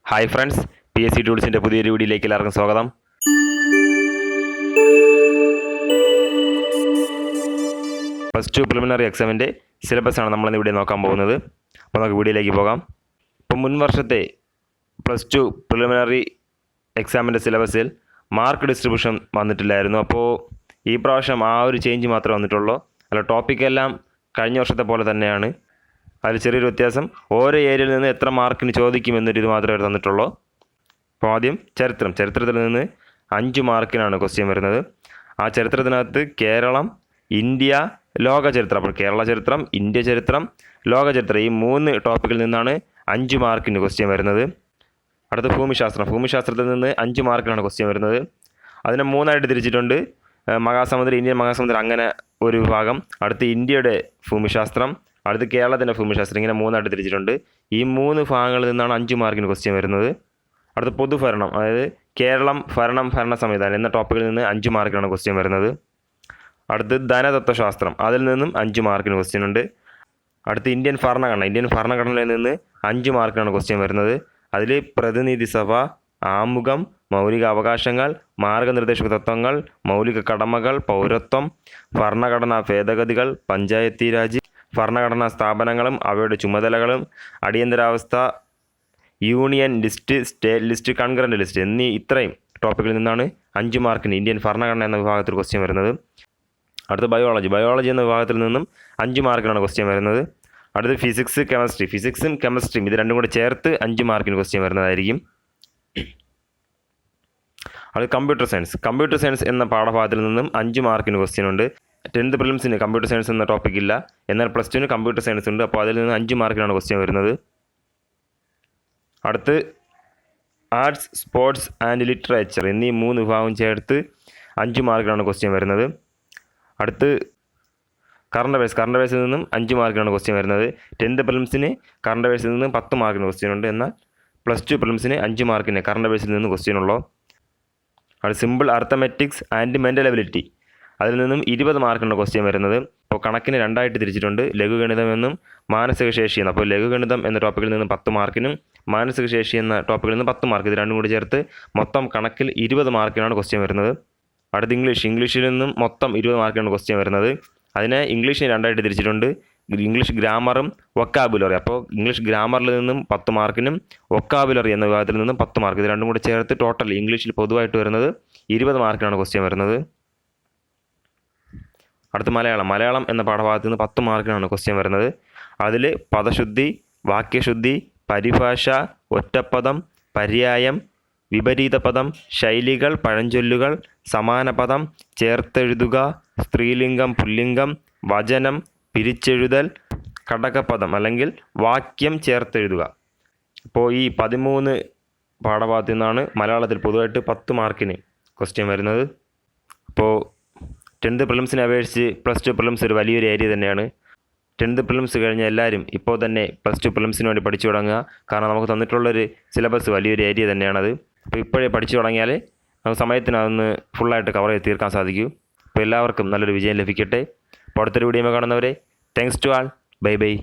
Hi friends, PSC ടൂൾസിൻ്റെ പുതിയൊരു വീഡിയോയിലേക്ക് എല്ലാവർക്കും സ്വാഗതം. +2 പ്രിലിമിനറി എക്സാമിൻ്റെ സിലബസാണ് നമ്മളിന്ന് ഇവിടെ നോക്കാൻ പോകുന്നത്. അപ്പോൾ നമുക്ക് വീഡിയോയിലേക്ക് പോകാം. ഇപ്പോൾ മുൻ വർഷത്തെ +2 പ്രിലിമിനറി എക്സാമിൻ്റെ സിലബസിൽ മാർക്ക് ഡിസ്ട്രിബ്യൂഷൻ വന്നിട്ടില്ലായിരുന്നു. അപ്പോൾ ഈ പ്രാവശ്യം ആ ഒരു ചേഞ്ച് മാത്രമേ വന്നിട്ടുള്ളൂ. അല്ല, ടോപ്പിക്കെല്ലാം കഴിഞ്ഞ വർഷത്തെ പോലെ തന്നെയാണ്. അതിൽ ചെറിയൊരു വ്യത്യാസം, ഓരോ ഏരിയയിൽ നിന്ന് എത്ര മാർക്കിന് ചോദിക്കുമെന്നൊരു ഇത് മാത്രമേ തന്നിട്ടുള്ളൂ. അപ്പോൾ ആദ്യം ചരിത്രത്തിൽ നിന്ന് 5 മാർക്കിനാണ് ക്വസ്റ്റ്യൻ വരുന്നത്. ആ ചരിത്രത്തിനകത്ത് കേരളം, ഇന്ത്യ, ലോക ചരിത്രം. അപ്പോൾ കേരള ചരിത്രം, ഇന്ത്യ ചരിത്രം, ലോക ചരിത്രം, ഈ 3 ടോപ്പിക്കിൽ നിന്നാണ് 5 മാർക്കിന് ക്വസ്റ്റ്യൻ വരുന്നത്. അടുത്ത ഭൂമിശാസ്ത്രത്തിൽ നിന്ന് 5 മാർക്കിനാണ് ക്വസ്റ്റ്യൻ വരുന്നത്. അതിനെ 3ആയിട്ട് തിരിച്ചിട്ടുണ്ട്. മഹാസമുദ്രം, ഇന്ത്യൻ മഹാസമുദ്രം, അങ്ങനെ ഒരു വിഭാഗം. അടുത്ത് ഇന്ത്യയുടെ ഭൂമിശാസ്ത്രം, അടുത്ത് കേരളത്തിൻ്റെ ഭൂമിശാസ്ത്രം, ഇങ്ങനെ 3ആയിട്ട് തിരിച്ചിട്ടുണ്ട്. ഈ 3 ഭാഗങ്ങളിൽ നിന്നാണ് 5 മാർക്കിന് ക്വസ്റ്റ്യൻ വരുന്നത്. അടുത്ത പൊതുഭരണം, അതായത് കേരളം, ഭരണ സംവിധാനം എന്ന ടോപ്പിക്കിൽ നിന്ന് 5 മാർക്കിനാണ് ക്വസ്റ്റ്യൻ വരുന്നത്. അടുത്ത് ധനതത്വശാസ്ത്രം, അതിൽ നിന്നും 5 മാർക്കിന് ക്വസ്റ്റ്യൻ ഉണ്ട്. അടുത്ത് ഇന്ത്യൻ ഭരണഘടനയിൽ നിന്ന് 5 മാർക്കിനാണ് ക്വസ്റ്റ്യൻ വരുന്നത്. അതിൽ പ്രതിനിധി സഭ, ആമുഖം, മൗലിക അവകാശങ്ങൾ, മാർഗനിർദ്ദേശക തത്വങ്ങൾ, മൗലിക കടമകൾ, പൗരത്വം, ഭരണഘടനാ ഭേദഗതികൾ, പഞ്ചായത്തി രാജ്, ഭരണഘടനാ സ്ഥാപനങ്ങളും അവയുടെ ചുമതലകളും, അടിയന്തരാവസ്ഥ, union list, state list, concurrent list എന്നീ ഇത്രയും ടോപ്പിക്കിൽ നിന്നാണ് 5 മാർക്കിന് ഇന്ത്യൻ ഭരണഘടന എന്ന വിഭാഗത്തിൽ ക്വസ്റ്റ്യൻ വരുന്നത്. അടുത്ത ബയോളജി എന്ന വിഭാഗത്തിൽ നിന്നും 5 മാർക്കിനാണ് ക്വസ്റ്റ്യൻ വരുന്നത്. അടുത്ത് ഫിസിക്സും കെമിസ്ട്രിയും ഇത് രണ്ടും കൂടെ ചേർത്ത് 5 മാർക്കിന് ക്വസ്റ്റ്യൻ വരുന്നതായിരിക്കും. അത് കമ്പ്യൂട്ടർ സയൻസ് എന്ന പാഠഭാഗത്തിൽ നിന്നും 5 മാർക്കിന് ക്വസ്റ്റ്യൻ ഉണ്ട്. 10th പ്രിലിംസിന് കമ്പ്യൂട്ടർ സയൻസ് എന്ന ടോപ്പിക് ഇല്ല, എന്നാൽ +2ന് കമ്പ്യൂട്ടർ സയൻസ് ഉണ്ട്. അപ്പോൾ അതിൽ നിന്ന് 5 മാർക്കിനാണ് ക്വസ്റ്റ്യൻ വരുന്നത്. അടുത്ത് ആർട്സ്, സ്പോർട്സ് ആൻഡ് ലിറ്ററേച്ചർ എന്നീ 3 വിഭാഗം ചേർത്ത് 5 മാർക്കിനാണ് ക്വസ്റ്റ്യൻ വരുന്നത്. അടുത്ത് കറണ്ട് അഫയേഴ്സിൽ നിന്നും 5 മാർക്കിനാണ് ക്വസ്റ്റ്യൻ വരുന്നത്. 10th പ്രിലിംസിന് കറണ്ട് അഫയേഴ്സിൽ നിന്നും 10 മാർക്കിന് ക്വസ്റ്റ്യൻ ഉണ്ട്, എന്നാൽ +2 പ്രിലിംസിന് 5 മാർക്കിന് കറണ്ട് അഫയേഴ്സിൽ നിന്ന് ക്വസ്റ്റ്യൻ ഉള്ളൂ. അത് സിമ്പിൾ അർത്തമെറ്റിക്സ് ആൻഡ് മെൻ്റൽ എബിലിറ്റി, അതിൽ നിന്നും 20 മാർക്കിനുള്ള ക്വസ്റ്റ്യൻ വരുന്നത്. അപ്പോൾ കണക്കിന് 2ആയിട്ട് തിരിച്ചിട്ടുണ്ട്, ലഘുഗണിതം എന്നും മാനസിക ശേഷി എന്നും. അപ്പോൾ ലഘുഗണിതം എന്ന ടോപ്പിക്കിൽ നിന്ന് 10 മാർക്കിനും മാനസിക ശേഷി എന്ന ടോപ്പിക്കിൽ നിന്ന് 10 മാർക്ക്, ഇത് രണ്ടും കൂടി ചേർത്ത് മൊത്തം കണക്കിൽ 20 മാർക്കിനാണ് ക്വസ്റ്റ്യൻ വരുന്നത്. അടുത്ത് ഇംഗ്ലീഷിൽ നിന്നും മൊത്തം 20 മാർക്കിനാണ് ക്വസ്റ്റ്യൻ വരുന്നത്. അതിനെ ഇംഗ്ലീഷിന് 2ആയിട്ട് തിരിച്ചിട്ടുണ്ട്, ഇംഗ്ലീഷ് ഗ്രാമറും വൊക്കാബുലറി. അപ്പോൾ ഇംഗ്ലീഷ് ഗ്രാമറിൽ നിന്നും 10 മാർക്കിനും വൊക്കാബുലറി എന്ന വിഭാഗത്തിൽ നിന്നും 10 മാർക്ക്, ഇത് രണ്ടും കൂടി ചേർത്ത് ടോട്ടൽ ഇംഗ്ലീഷിൽ പൊതുവായിട്ട് വരുന്നത് 20 മാർക്കിനാണ് ക്വസ്റ്റ്യൻ വരുന്നത്. അടുത്ത് മലയാളം എന്ന പാഠഭാഗത്ത് നിന്ന് 10 മാർക്കിനാണ് ക്വസ്റ്റ്യൻ വരുന്നത്. അതിൽ പദശുദ്ധി, വാക്യശുദ്ധി, പരിഭാഷ, ഒറ്റപ്പദം, പര്യായം, വിപരീത പദം, ശൈലികൾ, പഴഞ്ചൊല്ലുകൾ, സമാന പദം, ചേർത്തെഴുതുക, സ്ത്രീലിംഗം, പുല്ലിംഗം, വചനം, പിരിച്ചെഴുതൽ, ഘടകപദം അല്ലെങ്കിൽ വാക്യം ചേർത്തെഴുതുക. അപ്പോൾ ഈ 13 പാഠഭാഗത്തു നിന്നാണ് മലയാളത്തിൽ പൊതുവായിട്ട് 10 മാർക്കിന് ക്വസ്റ്റ്യൻ വരുന്നത്. അപ്പോൾ 10th പ്രിലിംസിനെ അപേക്ഷിച്ച് +2 പ്രിലിംസ് ഒരു വലിയൊരു ഏരിയ തന്നെയാണ്. 10th പ്രിലിംസ് കഴിഞ്ഞ എല്ലാവരും ഇപ്പോൾ തന്നെ +2 പ്രിലിംസിന് വേണ്ടി പഠിച്ചു തുടങ്ങുക. കാരണം നമുക്ക് തന്നിട്ടുള്ളൊരു സിലബസ് വലിയൊരു ഏരിയ തന്നെയാണത്. അപ്പോൾ ഇപ്പോഴേ പഠിച്ചു തുടങ്ങിയാൽ നമുക്ക് സമയത്തിന് അതൊന്ന് ഫുള്ളായിട്ട് കവർ ചെയ്ത് തീർക്കാൻ സാധിക്കൂ. അപ്പോൾ എല്ലാവർക്കും നല്ലൊരു വിജയം ലഭിക്കട്ടെ. അപ്പോൾ അടുത്തൊരു വീഡിയോ കാണുന്നവരെ, thanks to all, bye by.